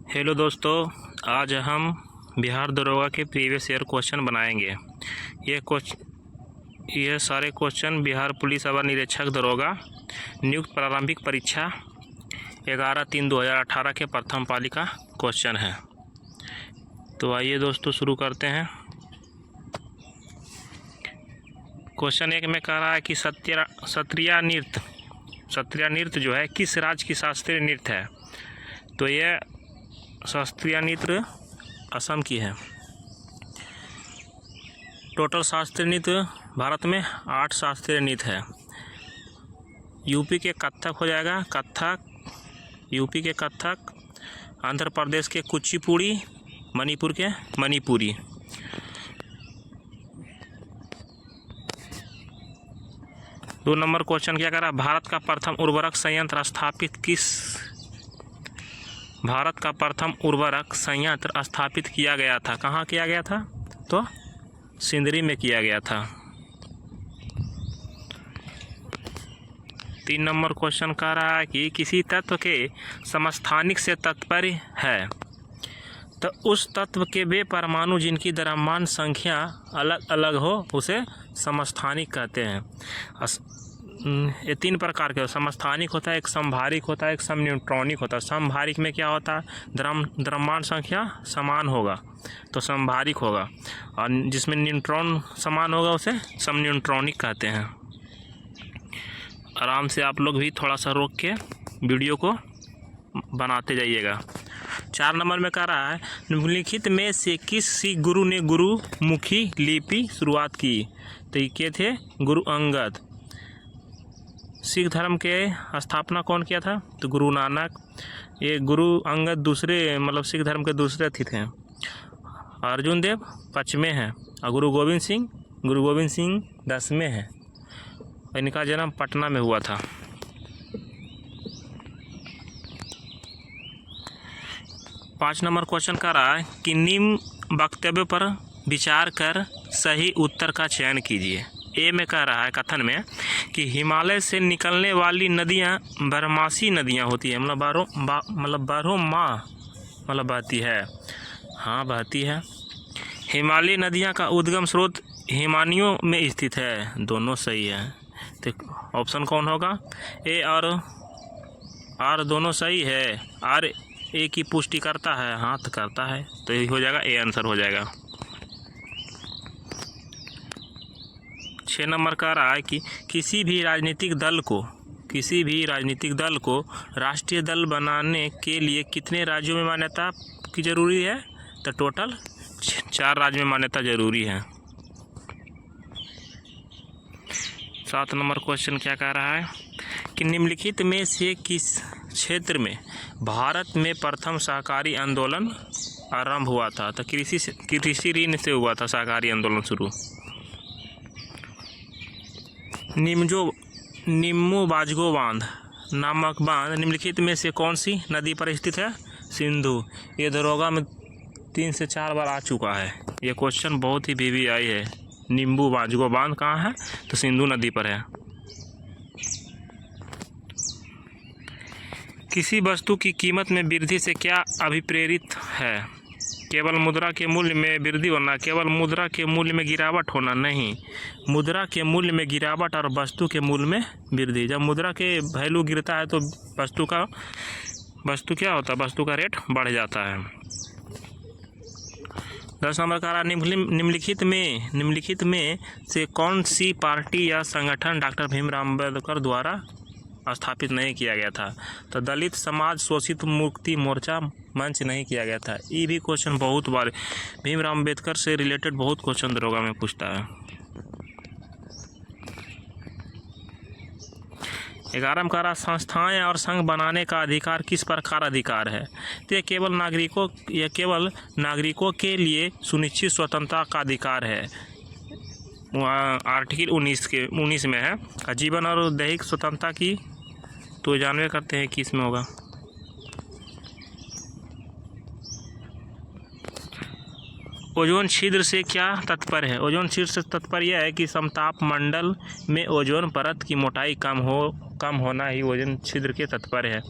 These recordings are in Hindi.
हेलो दोस्तों, आज हम बिहार दरोगा के प्रीवियस ईयर क्वेश्चन बनाएंगे। यह सारे क्वेश्चन बिहार पुलिस अवर निरीक्षक दरोगा नियुक्त प्रारंभिक परीक्षा 11/3/2018 के प्रथम पाली का क्वेश्चन है। तो आइए दोस्तों शुरू करते हैं। क्वेश्चन 1 में कह रहा है कि सत्रिया नृत्य जो है किस राज्य की शास्त्रीय नृत्य है। तो यह शास्त्रीय नृत्य असम की है। टोटल शास्त्रीय नृत्य भारत में 8 शास्त्रीय नृत्य है। यूपी के कथक हो जाएगा, यूपी के कथक, आंध्र प्रदेश के कुचिपुड़ी, मणिपुर के मणिपुरी। दो नंबर क्वेश्चन क्या कर रहा है, भारत का प्रथम उर्वरक संयंत्र स्थापित किया गया था। कहाँ किया गया था? तो सिंदरी में किया गया था। 3 नंबर क्वेश्चन कह रहा है कि किसी तत्व के समस्थानिक से तात्पर्य है तो उस तत्व के वे परमाणु जिनकी द्रव्यमान संख्या अलग अलग हो उसे समस्थानिक कहते हैं। ये 3 प्रकार के समस्थानिक होता है, एक समभारिक होता है, एक समन्यूट्रॉनिक होता है। समभारिक में क्या होता है, द्रव्यमान संख्या समान होगा तो समभारिक होगा, और जिसमें न्यूट्रॉन समान होगा उसे समन्यूट्रॉनिक कहते हैं। आराम से आप लोग भी थोड़ा सा रोक के वीडियो को बनाते जाइएगा। 4 नंबर में कह रहा है निम्नलिखित में से किस सिख गुरु ने गुरुमुखी लिपि शुरुआत की। तो ये के थे गुरु अंगद। सिख धर्म के स्थापना कौन किया था? तो गुरु नानक। ये गुरु अंगद दूसरे सिख धर्म के दूसरे अतिथि हैं। अर्जुन देव 5वें हैं और गुरु गोविंद सिंह 10वें हैं। इनका जन्म पटना में हुआ था। 5 नंबर क्वेश्चन कर रहा है कि निम्न वक्तव्य पर विचार कर सही उत्तर का चयन कीजिए। ए में कह रहा है कथन में कि हिमालय से निकलने वाली नदियां बारहमासी नदियां होती है, बारहों माह बहती है। हाँ, बहती है। हिमालयी नदियां का उद्गम स्रोत हिमानियों में स्थित है। दोनों सही है। तो ऑप्शन कौन होगा? ए और आर दोनों सही है। आर ए की पुष्टि करता है? हाँ, तो करता है, तो यही हो जाएगा, ए आंसर हो जाएगा। 6 नंबर का रहा है कि किसी भी राजनीतिक दल को राष्ट्रीय दल बनाने के लिए कितने राज्यों में मान्यता की जरूरी है? तो टोटल 4 राज्य में मान्यता जरूरी है। 7 नंबर क्वेश्चन क्या कह रहा है कि निम्नलिखित में से किस क्षेत्र में भारत में प्रथम सहकारी आंदोलन आरंभ हुआ था? तो कृषि ऋण से हुआ था सहकारी आंदोलन शुरू। निम्मू बाजगो बांध नामक बांध निम्नलिखित में से कौन सी नदी पर स्थित है? सिंधु। ये दरोगा में 3 से 4 बार आ चुका है। ये क्वेश्चन बहुत ही VVI है। निम्बू बाजगो बांध कहाँ है? तो सिंधु नदी पर है। किसी वस्तु की कीमत में वृद्धि से क्या अभिप्रेरित है? केवल मुद्रा के मूल्य में वृद्धि होना, केवल मुद्रा के मूल्य में गिरावट होना? नहीं, मुद्रा के मूल्य में गिरावट और वस्तु के मूल्य में वृद्धि। जब मुद्रा के वैल्यू गिरता है तो वस्तु क्या होता है? वस्तु का रेट बढ़ जाता है। 10 नंबर का निम्नलिखित में से कौन सी पार्टी या संगठन डॉक्टर भीमराव अम्बेडकर द्वारा स्थापित नहीं किया गया था? तो दलित समाज शोषित मुक्ति मोर्चा मंच नहीं किया गया था। ये भी क्वेश्चन बहुत बार भीमराव अम्बेडकर से रिलेटेड बहुत क्वेश्चन दरोगा में पूछता है। 11 का संस्थाएं और संघ बनाने का अधिकार किस प्रकार अधिकार है? तो यह केवल नागरिकों के लिए सुनिश्चित स्वतंत्रता का अधिकार है। आर्टिकल 19 में है। जीवन और दैहिक स्वतंत्रता की तो जानवे करते हैं कि इसमें होगा। ओजोन छिद्र से क्या तात्पर्य है? ओजोन छिद्र से तात्पर्य यह है कि समताप मंडल में ओजोन परत की मोटाई कम होना ही ओजोन छिद्र के तात्पर्य है।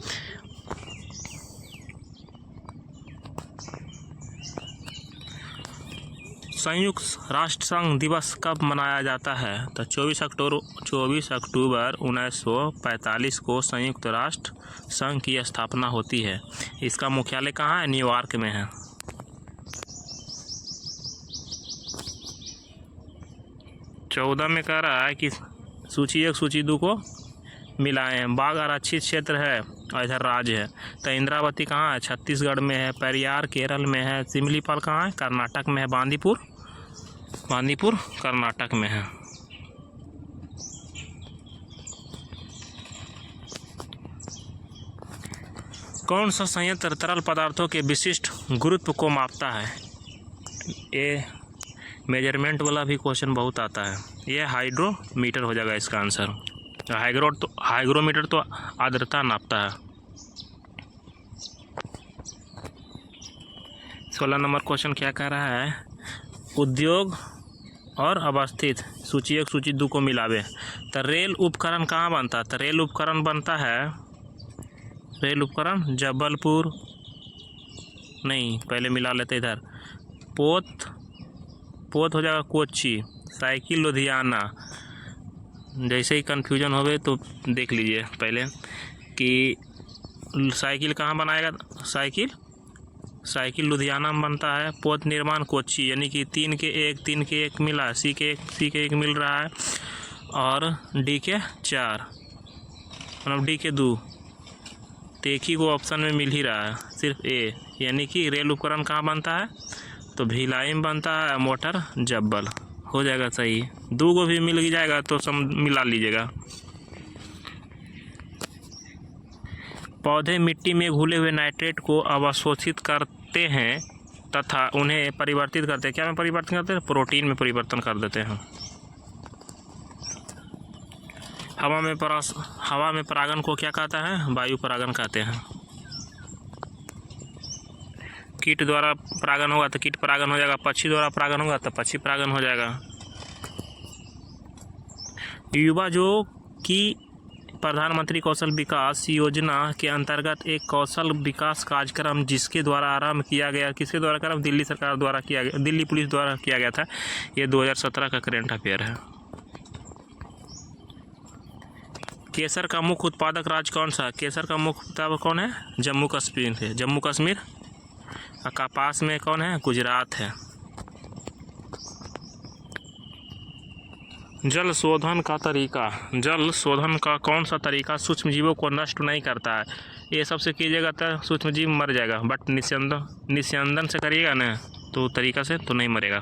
संयुक्त राष्ट्र संघ दिवस कब मनाया जाता है? तो 24 अक्टूबर 1945 को संयुक्त राष्ट्र संघ की स्थापना होती है। इसका मुख्यालय कहाँ है? न्यूयॉर्क में है। चौदह में कह रहा है कि सूची 1 सूची 2 को मिलाएं। बाघ आरक्षित क्षेत्र है और इधर राज्य है। तो इंद्रावती कहाँ है? छत्तीसगढ़ में है। पेरियार केरल में है। सिमलीपाल कहाँ है? कर्नाटक में है। बांदीपुर कर्नाटक में है। कौन सा संयंत्र तरल पदार्थों के विशिष्ट गुरुत्व को मापता है? ये मेजरमेंट वाला भी क्वेश्चन बहुत आता है। ये हाइग्रोमीटर हो जाएगा इसका आंसर। हाइग्रोमीटर तो आर्द्रता नापता है। 16 नंबर क्वेश्चन क्या कह रहा है? उद्योग और अवस्थित सूची 1 सूची 2 को मिलावे। तो रेल उपकरण कहाँ बनता है? तो रेल उपकरण बनता है जबलपुर नहीं, पहले मिला लेते इधर। पोत हो जाएगा कोच्चि। साइकिल लुधियाना। जैसे ही कन्फ्यूजन हो गए तो देख लीजिए पहले कि साइकिल कहाँ बनाएगा। साइकिल लुधियाना में बनता है। पोत निर्माण कोच्चि, यानी कि 3 के 1 मिला। सी के 1 मिल रहा है और डी के 4 मतलब डी के 2। तो एक ही को ऑप्शन में मिल ही रहा है, सिर्फ ए। यानी कि रेल उपकरण कहाँ बनता है? तो भिलाई में बनता है। मोटर जब्बल हो जाएगा सही। 2 को भी मिल जाएगा तो सब मिला लीजिएगा। पौधे मिट्टी में घुले हुए नाइट्रेट को अवशोषित करते हैं तथा उन्हें परिवर्तित करते हैं। क्या में परिवर्तन करते हैं? प्रोटीन में परिवर्तन कर देते हैं। हवा में परागन को क्या कहता है? वायु परागन कहते हैं। कीट द्वारा परागन होगा तो कीट परागन हो जाएगा। पक्षी द्वारा परागन होगा तो पक्षी परागन हो जाएगा। युवा जो कि प्रधानमंत्री कौशल विकास योजना के अंतर्गत एक कौशल विकास कार्यक्रम जिसके द्वारा आरंभ किया गया, किसके द्वारा कार्यक्रम? दिल्ली सरकार द्वारा किया गया, दिल्ली पुलिस द्वारा किया गया था। ये 2017 का करेंट अफेयर है। केसर का मुख्य उत्पादक राज्य कौन सा? केसर का मुख्य उत्पादक कौन है? जम्मू कश्मीर। कपास में कौन है? गुजरात है। जल शोधन का कौन सा तरीका सूक्ष्म जीवों को नष्ट नहीं करता है? ये सबसे कीजिएगा तो सूक्ष्म जीव मर जाएगा, बट निस्यंदन से करिएगा ना तो तरीका से तो नहीं मरेगा।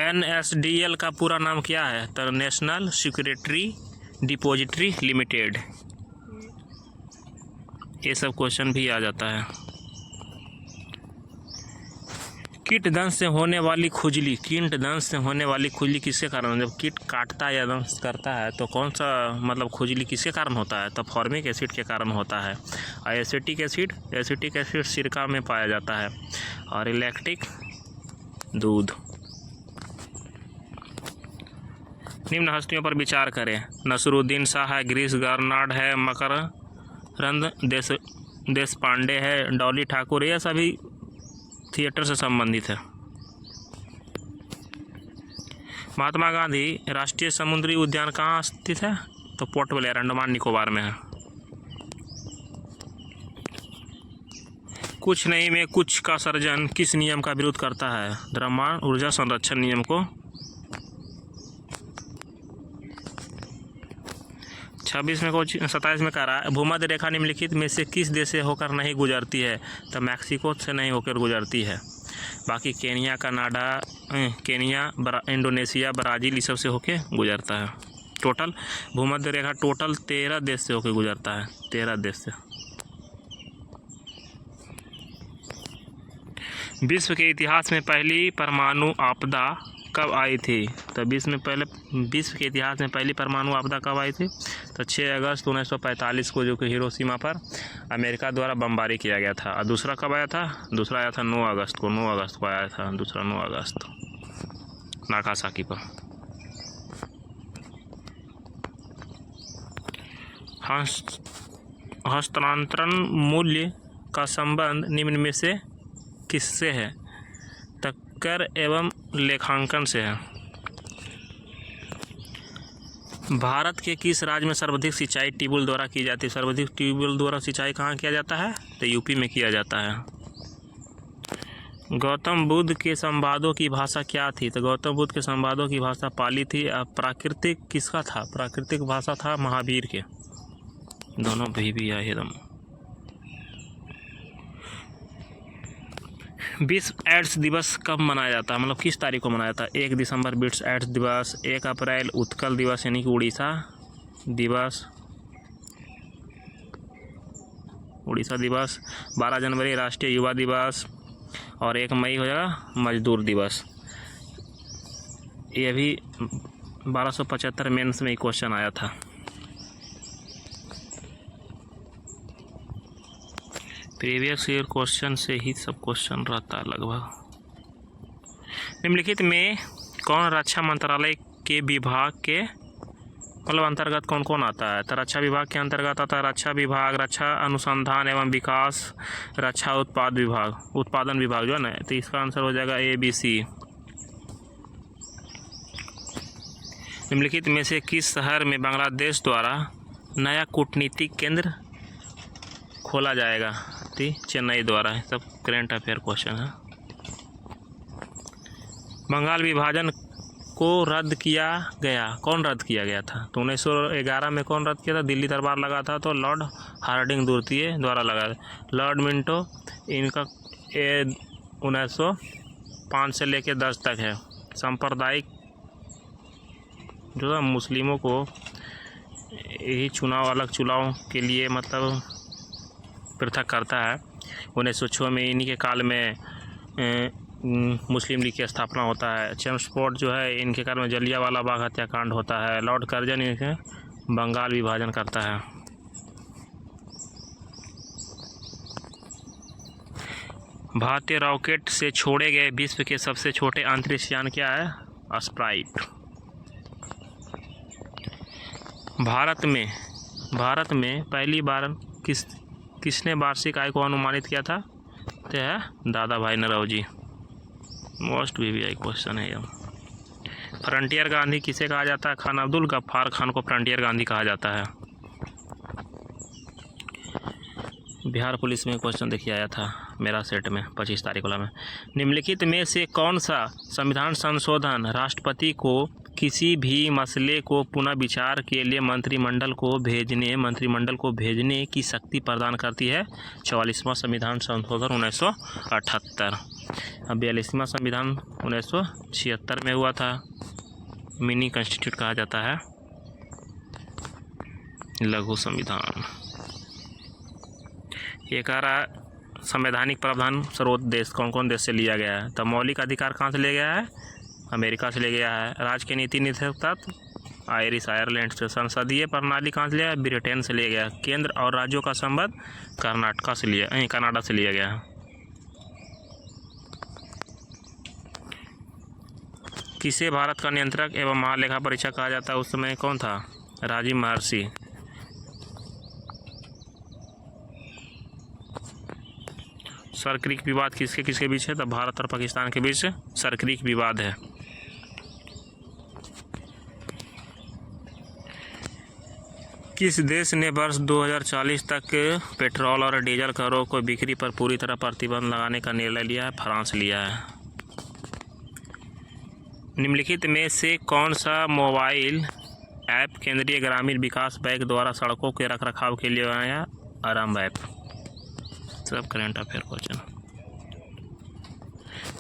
NSDL का पूरा नाम क्या है? तो नेशनल सिक्योरिटी डिपॉजिटरी लिमिटेड। ये सब क्वेश्चन भी आ जाता है। कीट दंश से होने वाली खुजली किसके कारण? जब कीट काटता है या दंश करता है तो कौन सा मतलब खुजली किसके कारण होता है? तो फॉर्मिक एसिड के कारण होता है। और एसिटिक एसिड सिरका में पाया जाता है। और इलेक्ट्रिक दूध। निम्न हस्तियों पर विचार करें। नसरुद्दीन शाह है, गिरीश कर्नाड है, मकरंद देशपांडे है, डॉली ठाकुर। ये सभी थिएटर से संबंधित है। महात्मा गांधी राष्ट्रीय समुद्री उद्यान कहाँ स्थित है? तो पोर्ट ब्लेयर, अंडमान निकोबार में है। कुछ नहीं में कुछ का सर्जन किस नियम का विरोध करता है? द्रव्यमान ऊर्जा संरक्षण नियम को। 27 में कह रहा है भूमध्य रेखा निम्नलिखित में से किस देश से होकर नहीं गुजरती है? तो मैक्सिको से नहीं होकर गुजरती है। बाकी केनिया, इंडोनेशिया, ब्राज़ील ये सब से होकर गुजरता है। टोटल भूमध्य रेखा 13 देश से होकर गुजरता है। 13 देश से। विश्व के इतिहास में पहली परमाणु आपदा कब आई थी? तो विश्व के इतिहास में पहली परमाणु आपदा कब आई थी? तो 6 अगस्त 1945 को, जो कि हिरोशिमा पर अमेरिका द्वारा बमबारी किया गया था। और दूसरा कब आया था? दूसरा आया था 9 अगस्त को आया था दूसरा, 9 अगस्त नागासाकी पर। हस्तांतरण मूल्य का संबंध निम्न में से किससे है? कर एवं लेखांकन से है। भारत के किस राज्य में सर्वाधिक सिंचाई ट्यूबवेल द्वारा की जाती है? सर्वाधिक ट्यूबवेल द्वारा सिंचाई कहाँ किया जाता है? तो यूपी में किया जाता है। गौतम बुद्ध के संवादों की भाषा क्या थी? तो गौतम बुद्ध के संवादों की भाषा पाली थी। अब प्राकृतिक किसका था? प्राकृतिक भाषा था महावीर के। दोनों भी आए एकदम। विश्व एड्स दिवस कब मनाया जाता है? मतलब किस तारीख को मनाया जाता है? 1 दिसंबर विश्व एड्स दिवस, 1 अप्रैल उत्कल दिवस यानी कि उड़ीसा दिवस, 12 जनवरी राष्ट्रीय युवा दिवस और 1 मई हो जाएगा मजदूर दिवस। ये भी 1275 मेंस में क्वेश्चन आया था। प्रीवियस ईयर क्वेश्चन से ही सब क्वेश्चन रहता है लगभग। निम्नलिखित में कौन रक्षा मंत्रालय के विभाग के मतलब अंतर्गत कौन कौन आता है? तो रक्षा विभाग के अंतर्गत आता है रक्षा विभाग, रक्षा अनुसंधान एवं विकास, रक्षा उत्पादन विभाग जो है ना, तो इसका आंसर हो जाएगा ABC। निम्नलिखित में से किस शहर में बांग्लादेश द्वारा नया कूटनीतिक केंद्र खोला जाएगा? चेन्नई द्वारा। सब करेंट अफेयर क्वेश्चन है। बंगाल विभाजन को रद्द किया गया, कौन रद्द किया गया था? तो 1911 में कौन रद्द किया था? दिल्ली दरबार लगा था तो लॉर्ड हार्डिंग द्वितीय द्वारा लगा। लॉर्ड मिंटो, इनका 1905 से लेकर 10 तक है। सांप्रदायिक जो है मुस्लिमों को यही अलग चुनाव के लिए मतलब पृथक करता है। 1906 में इन्हीं के काल में मुस्लिम लीग की स्थापना होता है। चेम्सफोर्ड जो है इनके काल में जलियांवाला बाग हत्याकांड होता है। लॉर्ड कर्जन इनके बंगाल विभाजन करता है। भारतीय रॉकेट से छोड़े गए विश्व के सबसे छोटे अंतरिक्ष यान क्या है? स्प्राइट। भारत में पहली बार किसने वार्षिक आय को अनुमानित किया था? तो है दादा भाई नौरोजी। मोस्ट VVI क्वेश्चन है यह। फ्रंटियर गांधी किसे कहा जाता है? खान अब्दुल गफ्फार खान को फ्रंटियर गांधी कहा जाता है। बिहार पुलिस में क्वेश्चन देखिए आया था मेरा सेट में 25 तारीख वाला में। निम्नलिखित में से कौन सा संविधान संशोधन राष्ट्रपति को किसी भी मसले को पुनः विचार के लिए मंत्रिमंडल को भेजने की शक्ति प्रदान करती है? 44वां संविधान संशोधन 1978। अब 42वां संविधान 1976 में हुआ था। मिनी कॉन्स्टिट्यूट कहा जाता है, लघु संविधान। ये कह रहा है संवैधानिक प्रावधान सर्वोच्च देश कौन देश से लिया गया है? तो मौलिक अधिकार कहाँ से लिया गया है? अमेरिका से ले गया है। राज्य के नीति निदेशकता आयरलैंड से। संसदीय प्रणाली कहाँ से लिया है? ब्रिटेन से लिया गया। केंद्र और राज्यों का संबंध कनाडा से लिया गया है। किसे भारत का नियंत्रक एवं महालेखा परीक्षक कहा जाता है? उस समय कौन था? राजीव महर्षि। सरक्रिक विवाद किसके बीच है? तो भारत और पाकिस्तान के बीच सरक्रिक विवाद है। किस देश ने वर्ष 2040 तक पेट्रोल और डीजल करों को बिक्री पर पूरी तरह प्रतिबंध लगाने का निर्णय लिया है? फ्रांस लिया है। निम्नलिखित में से कौन सा मोबाइल ऐप केंद्रीय ग्रामीण विकास बैंक द्वारा सड़कों के रखरखाव के लिए बनाया? आराम ऐप। सब करंट अफेयर क्वेश्चन।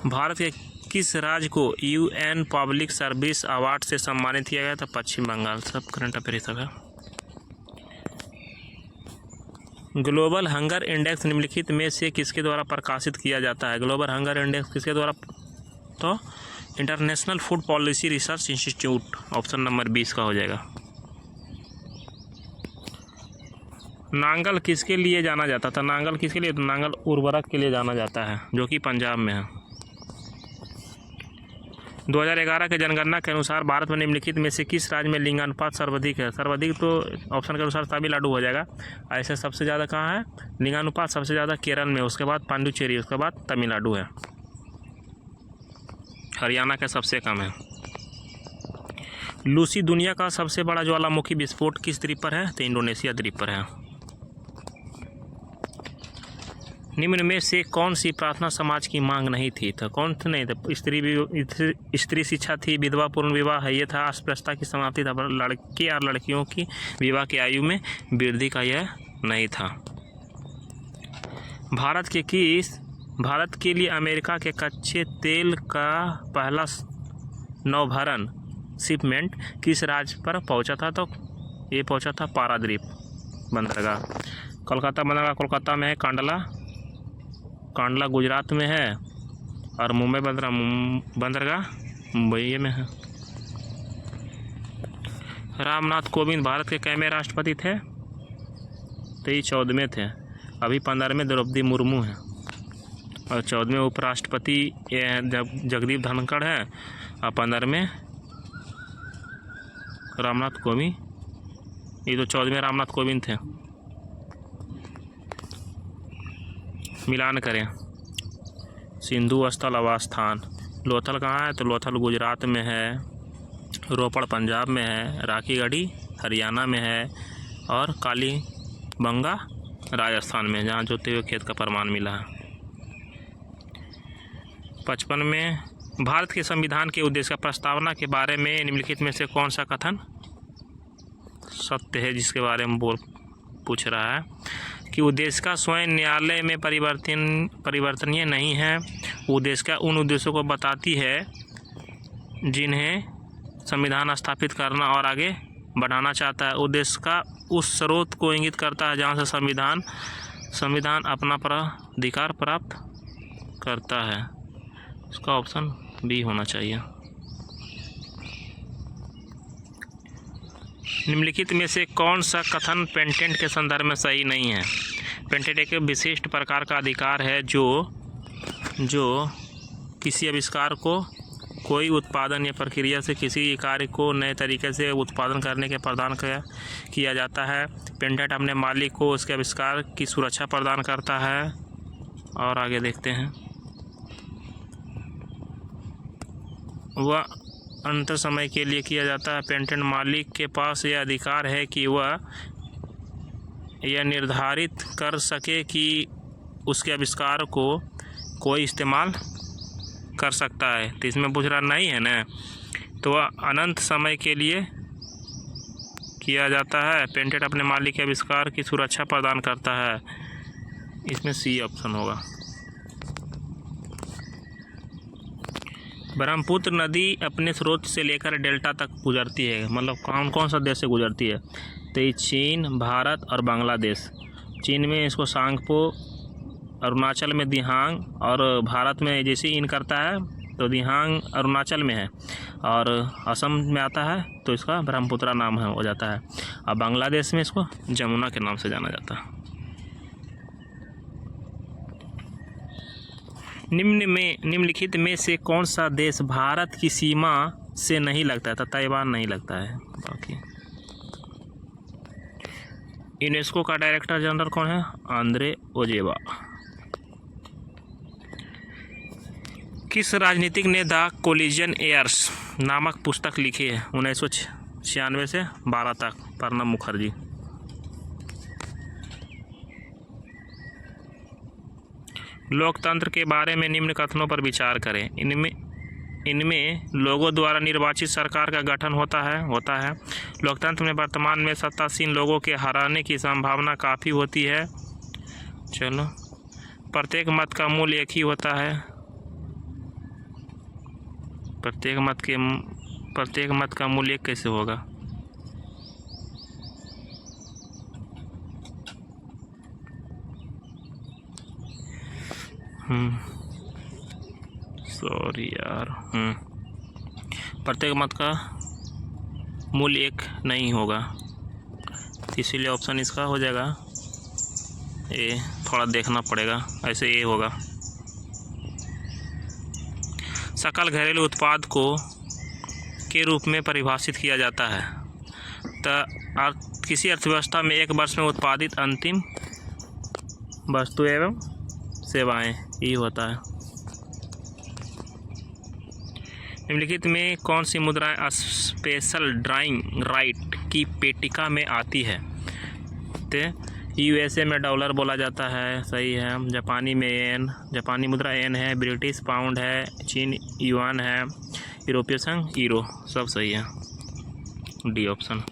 भारत के किस राज्य को UN पब्लिक सर्विस अवार्ड से सम्मानित किया गया था? पश्चिम बंगाल। सब करंट अफेयर सब है। ग्लोबल हंगर इंडेक्स निम्नलिखित में से किसके द्वारा प्रकाशित किया जाता है? ग्लोबल हंगर इंडेक्स किसके द्वारा? तो international food policy research institute. Option number 20 का हो जाएगा। नांगल किसके लिए जाना जाता था? नांगल किसके लिए? तो नांगल उर्वरक के लिए जाना जाता है, जो कि पंजाब में है। 2011 के जनगणना के अनुसार भारत में निम्नलिखित में से किस राज्य में लिंगानुपात सर्वाधिक है? सर्वाधिक तो ऑप्शन के अनुसार तमिलनाडु हो जाएगा। ऐसे सबसे ज़्यादा कहाँ है लिंगानुपात? सबसे ज़्यादा केरल में, उसके बाद पांडुचेरी, उसके बाद तमिलनाडु है। हरियाणा का सबसे कम है। लूसी दुनिया का सबसे बड़ा ज्वालामुखी विस्फोट किस द्वीप पर है? तो इंडोनेशिया द्वीप पर है। निम्न में से कौन सी प्रार्थना समाज की मांग नहीं थी? तो कौन सी नहीं था? स्त्री शिक्षा थी, विधवा पूर्ण विवाह है, ये था, अस्पृश्यता की समाप्ति था, लड़के और लड़कियों की विवाह की आयु में वृद्धि का यह नहीं था। भारत के लिए अमेरिका के कच्चे तेल का पहला नौभरण शिपमेंट किस राज्य पर पहुंचा था? तो ये पहुंचा था पारादीप बंदरगाह। कोलकाता बंदरगाह कोलकाता में है, कांडला गुजरात में है, और मुंबई बंदरगाह मुंबई में है। रामनाथ कोविंद भारत के कैवें राष्ट्रपति थे? तो ये 14वें थे। अभी 15वें द्रौपदी मुर्मू हैं, और 14वें उपराष्ट्रपति जगदीप धनखड़ है, और 15वें रामनाथ कोविंद। ये तो 14वें रामनाथ कोविंद थे। मिलान करें। सिंधु स्थल आवास स्थान लोथल कहाँ है? तो लोथल गुजरात में है, रोपड़ पंजाब में है, राखीगढ़ी हरियाणा में है, और कालीबंगा राजस्थान में, जहाँ जोते हुए खेत का प्रमाण मिला है। 55 में भारत के संविधान के उद्देश्य का प्रस्तावना के बारे में निम्नलिखित में से कौन सा कथन सत्य है? जिसके बारे में पूछ रहा है कि उद्देश्य का स्वयं न्यायालय में परिवर्तनीय नहीं है। उद्देश्य का उन उद्देश्यों को बताती है जिन्हें संविधान स्थापित करना और आगे बढ़ाना चाहता है। उद्देश्य का उस स्रोत को इंगित करता है जहाँ से संविधान अपना अधिकार प्राप्त करता है। इसका ऑप्शन बी होना चाहिए। निम्नलिखित में से कौन सा कथन पेटेंट के संदर्भ में सही नहीं है? पेटेंट एक विशिष्ट प्रकार का अधिकार है जो किसी आविष्कार को कोई उत्पादन या प्रक्रिया से किसी कार्य को नए तरीके से उत्पादन करने के प्रदान किया जाता है। पेटेंट अपने मालिक को उसके आविष्कार की सुरक्षा प्रदान करता है। और आगे देखते हैं। वह अंतर समय के लिए किया जाता है। पेटेंट मालिक के पास यह अधिकार है कि वह यह निर्धारित कर सके कि उसके आविष्कार को कोई इस्तेमाल कर सकता है। तो इसमें पूछ रहा नहीं है ना, तो वह अनंत समय के लिए किया जाता है। पेटेंट अपने मालिक के आविष्कार की सुरक्षा प्रदान करता है। इसमें सी ऑप्शन होगा। ब्रह्मपुत्र नदी अपने स्रोत से लेकर डेल्टा तक गुजरती है, मतलब कौन सा देश से गुजरती है? तो ये चीन, भारत और बांग्लादेश। चीन में इसको सांगपो, अरुणाचल में दिहांग, और भारत में जैसे इन करता है तो दिहांग अरुणाचल में है, और असम में आता है तो इसका ब्रह्मपुत्र नाम हो जाता है। और बांग्लादेश में इसको जमुना के नाम से जाना जाता है। निम्नलिखित में से कौन सा देश भारत की सीमा से नहीं लगता है? ताइवान नहीं लगता है। बाकी यूनेस्को का डायरेक्टर जनरल कौन है? आंद्रे ओजेवा। किस राजनीतिक ने द कोलिजन एयर्स नामक पुस्तक लिखी है 1996 से 12 तक? प्रणब मुखर्जी। लोकतंत्र के बारे में निम्न कथनों पर विचार करें। इनमें लोगों द्वारा निर्वाचित सरकार का गठन होता है। लोकतंत्र में वर्तमान में सत्तासीन लोगों के हारने की संभावना काफ़ी होती है। चलो, प्रत्येक मत का मूल्य एक ही होता है। प्रत्येक मत का मूल्य कैसे होगा? सॉरी यार। प्रत्येक मत का मूल्य एक नहीं होगा, इसीलिए ऑप्शन इसका हो जाएगा ए। थोड़ा देखना पड़ेगा, ऐसे ए होगा। सकल घरेलू उत्पाद को के रूप में परिभाषित किया जाता है। तो किसी अर्थव्यवस्था में एक वर्ष में उत्पादित अंतिम वस्तु एवं सेवाएं, ये होता है। निम्नलिखित में कौन सी मुद्राएं स्पेशल ड्राइंग राइट की पेटिका में आती है? तो यूएसए में डॉलर बोला जाता है, सही है। जापानी में येन, जापानी मुद्रा येन है। ब्रिटिश पाउंड है। चीन युआन है। यूरोपीय संघ यूरो, सब सही है, डी ऑप्शन।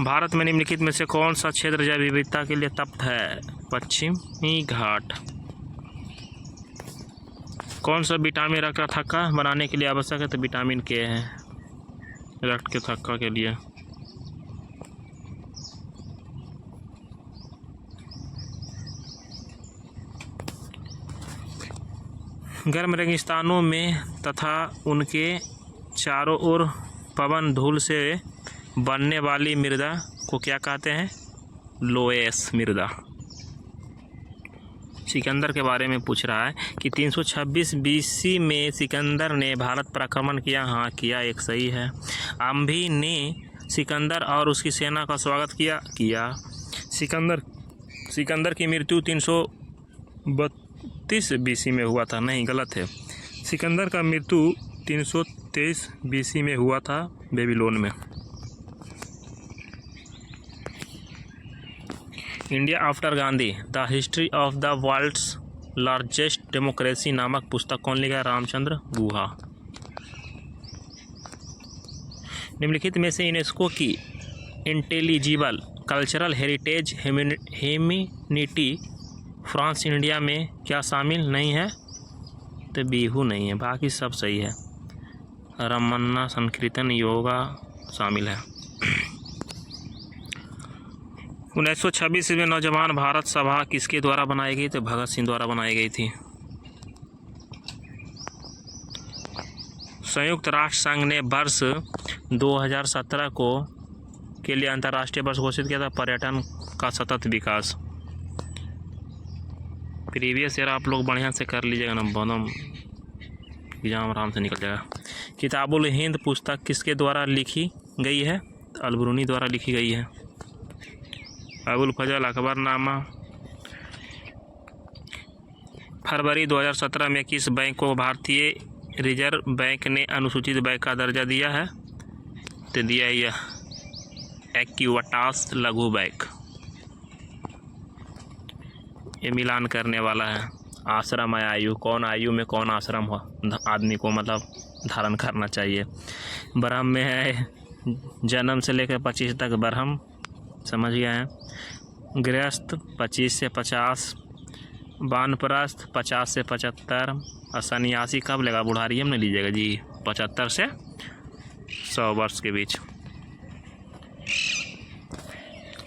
भारत में निम्नलिखित में से कौन सा क्षेत्र जैव विविधता के लिए तप्त है? पश्चिमी घाट। कौन सा विटामिन रक्त का थक्का बनाने के लिए आवश्यक है? तो विटामिन के है, रक्त के थक्का के लिए। गर्म रेगिस्तानों में तथा उनके चारों ओर पवन धूल से बनने वाली मृदा को क्या कहते हैं? लोएस मृदा। सिकंदर के बारे में पूछ रहा है कि 326 बीसी में सिकंदर ने भारत पर आक्रमण किया। हाँ किया, एक सही है। अम्भी ने सिकंदर और उसकी सेना का स्वागत किया। सिकंदर की मृत्यु 332 बीसी में हुआ था। नहीं, गलत है। सिकंदर का मृत्यु 323 बीसी में हुआ था, बेबीलोन में। India after Gandhi the history of the world's largest democracy नामक पुस्तक कौन लिखा है? रामचंद्र गुहा। निम्नलिखित में से यूनेस्को की intelligible cultural heritage humanity France India में क्या शामिल नहीं है? तो बिहू नहीं है, बाकी सब सही है। रमन्ना, संकीर्तन, योगा शामिल है। 1926 में नौजवान भारत सभा किसके द्वारा बनाई गई? तो भगत सिंह द्वारा बनाई गई थी। संयुक्त राष्ट्र संघ ने वर्ष 2017 के लिए अंतर्राष्ट्रीय वर्ष घोषित किया था पर्यटन का सतत विकास। प्रीवियस ईयर आप लोग बढ़िया से कर लीजिएगा ना, बनम एग्जाम आराम से निकल जाएगा। किताबुल हिंद पुस्तक किसके द्वारा लिखी गई है? अलबरूनी द्वारा लिखी गई है। अबुल फजल अकबरनामा। फरवरी 2017 में किस बैंक को भारतीय रिजर्व बैंक ने अनुसूचित बैंक का दर्जा दिया है? तो दिया है यह इक्विटास लघु बैंक। ये मिलान करने वाला है। आश्रम है आयु, कौन आयु में कौन आश्रम हो आदमी को मतलब धारण करना चाहिए। ब्रह्म में है जन्म से लेकर 25 तक ब्रह्म, समझ गए हैं। गृहस्थ 25 से 50, वानप्रस्थ 50 से 75 और सन्यासी कब लेगा? बुढ़ारियम में लीजिएगा जी, 75 से 100 वर्ष के बीच।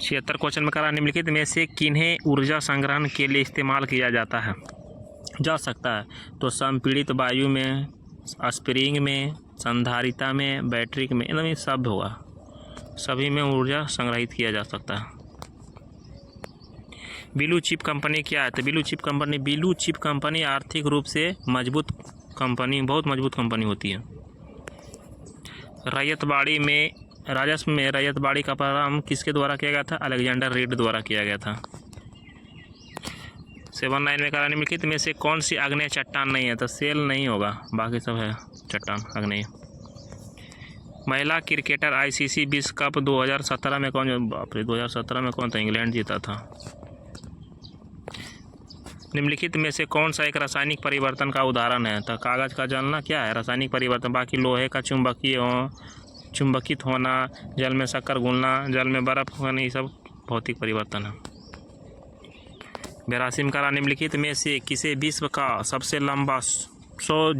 76 क्वेश्चन में करा निम्नलिखित में से किन्हें ऊर्जा संग्रहण के लिए इस्तेमाल किया जा सकता है? तो संपीड़ित वायु में, स्प्रिंग में, संधारिता में, बैटरी में, इनमें सब होगा, सभी में ऊर्जा संग्रहित किया जा सकता है। ब्लू चिप कंपनी क्या है? तो ब्लू चिप कंपनी आर्थिक रूप से मजबूत कंपनी, बहुत मजबूत कंपनी होती है। राजस्व में रैयतबाड़ी का प्रारंभ किसके द्वारा किया गया था? अलेक्जेंडर रीड द्वारा किया गया था। 79 में कहा निम्नलिखित में से कौन सी आग्नेय चट्टान नहीं है? तो सेल नहीं होगा, बाकी सब है चट्टान आग्नेय। महिला क्रिकेटर आईसीसी विश्व कप 2017 में कौन? बाप रे, 2017 में कौन था? इंग्लैंड जीता था। निम्नलिखित में से कौन सा एक रासायनिक परिवर्तन का उदाहरण है? तो कागज का जलना क्या है? रासायनिक परिवर्तन। बाकी लोहे का चुंबकित होना, जल में शक्कर घुलना, जल में बर्फ होना, ये सब भौतिक परिवर्तन है। 82 में करा निम्नलिखित में से किसे विश्व का सबसे लंबा 100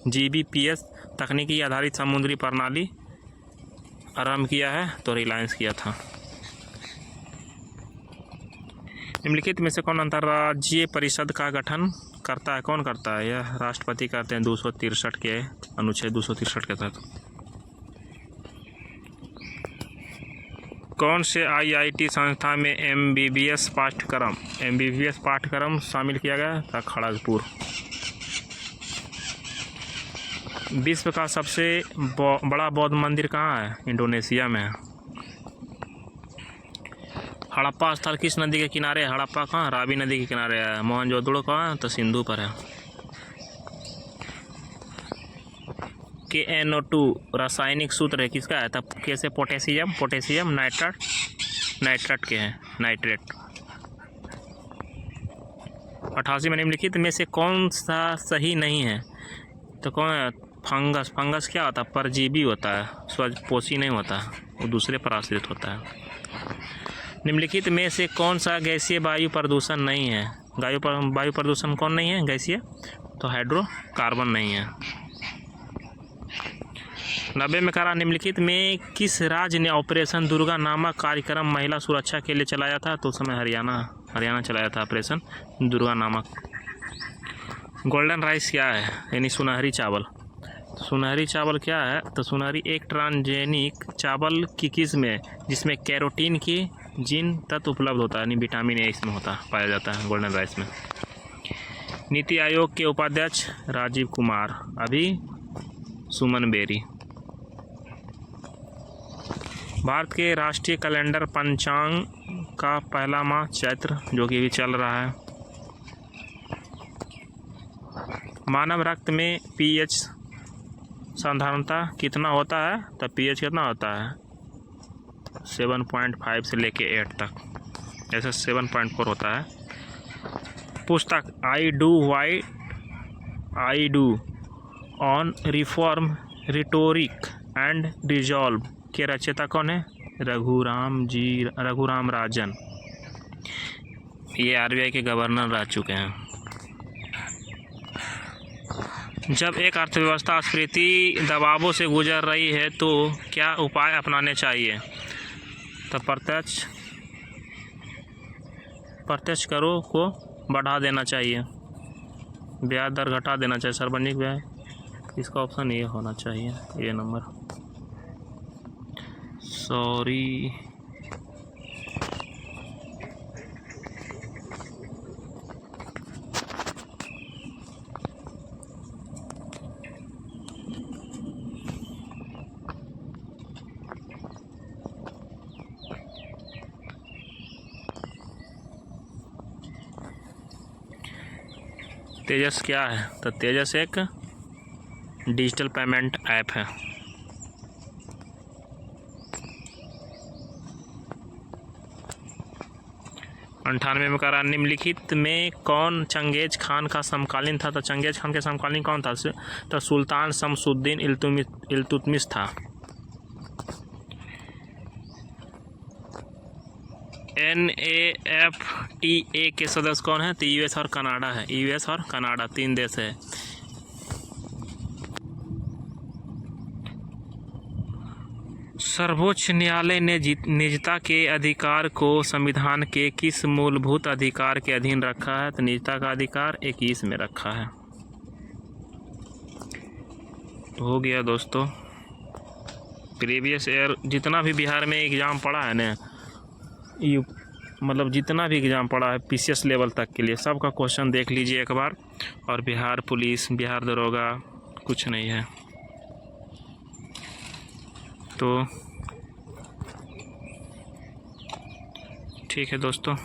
Gbps तकनीकी आधारित समुद्री प्रणाली आरंभ किया है? तो रिलायंस किया था। निम्नलिखित में से कौन अंतर्राज्यीय परिषद का गठन करता है? कौन करता है? यह राष्ट्रपति करते हैं 263 के अनुच्छेद 263 के तहत। कौन से आईआईटी संस्था में एमबीबीएस पाठ्यक्रम शामिल किया गया था? खड़गपुर। विश्व का सबसे बड़ा बौद्ध मंदिर कहाँ है? इंडोनेशिया में है। हड़प्पा स्थल किस नदी के किनारे है? हड़प्पा कहाँ? रावी नदी के किनारे है। मोहनजोदड़ो कहाँ? तो सिंधु पर है। KNO2 रासायनिक सूत्र है किसका है? तब कैसे पोटेशियम नाइट्रेट के हैं, नाइट्रेट। 88 में निम्नलिखित में से कौन सा सही नहीं है? तो कौन है? फंगस क्या होता है? परजीवी होता है, स्वपोषी नहीं होता, वो दूसरे पर आश्रित होता है। निम्नलिखित में से कौन सा गैसीय वायु प्रदूषण नहीं है? वायु प्रदूषण कौन नहीं है गैसीय? तो हाइड्रोकार्बन नहीं है। 90 में कहा निम्नलिखित में किस राज्य ने ऑपरेशन दुर्गा नामक कार्यक्रम महिला सुरक्षा के लिए चलाया था? तो उस समय हरियाणा चलाया था ऑपरेशन दुर्गा नामक। गोल्डन राइस क्या है? यानी सुनहरी चावल। सुनहरी चावल क्या है? तो सुनहरी एक ट्रांसजेनिक चावल की किस्म है जिसमें कैरोटीन की जीन तत्व उपलब्ध होता है, यानी विटामिन ए इसमें पाया जाता है गोल्डन राइस में। नीति आयोग के उपाध्यक्ष राजीव कुमार, अभी सुमन बेरी। भारत के राष्ट्रीय कैलेंडर पंचांग का पहला माह चैत्र, जो कि अभी चल रहा है। मानव रक्त में पीएच साधारणता कितना होता है? तब पीएच कितना होता है? 7.5 से लेके 8 तक, ऐसे 7.4 होता है। पुस्तक I do on reform rhetoric and resolve के रचयिता कौन है? रघुराम राजन। ये आरबीआई के गवर्नर रह चुके हैं। जब एक अर्थव्यवस्था स्फीति दबावों से गुजर रही है तो क्या उपाय अपनाने चाहिए? तो प्रत्यक्ष करों को बढ़ा देना चाहिए, ब्याज दर घटा देना चाहिए, सार्वजनिक व्यय, इसका ऑप्शन ये होना चाहिए, ये नंबर। सॉरी, तेजस क्या है? तो तेजस एक डिजिटल पेमेंट ऐप है। अंठानवे में करा निम्नलिखित में कौन चंगेज खान का समकालीन था? तो चंगेज खान के समकालीन कौन था? तो सुल्तान शमसुद्दीन इल्तुतमिश था। NAFTA के सदस्य कौन है? तो यूएस और कनाडा है, यूएस और कनाडा 3 देश है। सर्वोच्च न्यायालय ने निजता के अधिकार को संविधान के किस मूलभूत अधिकार के अधीन रखा है? तो निजता का अधिकार 21 में रखा है। तो हो गया दोस्तों, प्रीवियस ईयर जितना भी बिहार में एग्ज़ाम पड़ा है ना, मतलब जितना भी एग्ज़ाम पड़ा है PCS लेवल तक के लिए, सबका क्वेश्चन देख लीजिए एक बार। और बिहार पुलिस, बिहार दरोगा कुछ नहीं है। तो ठीक है दोस्तों।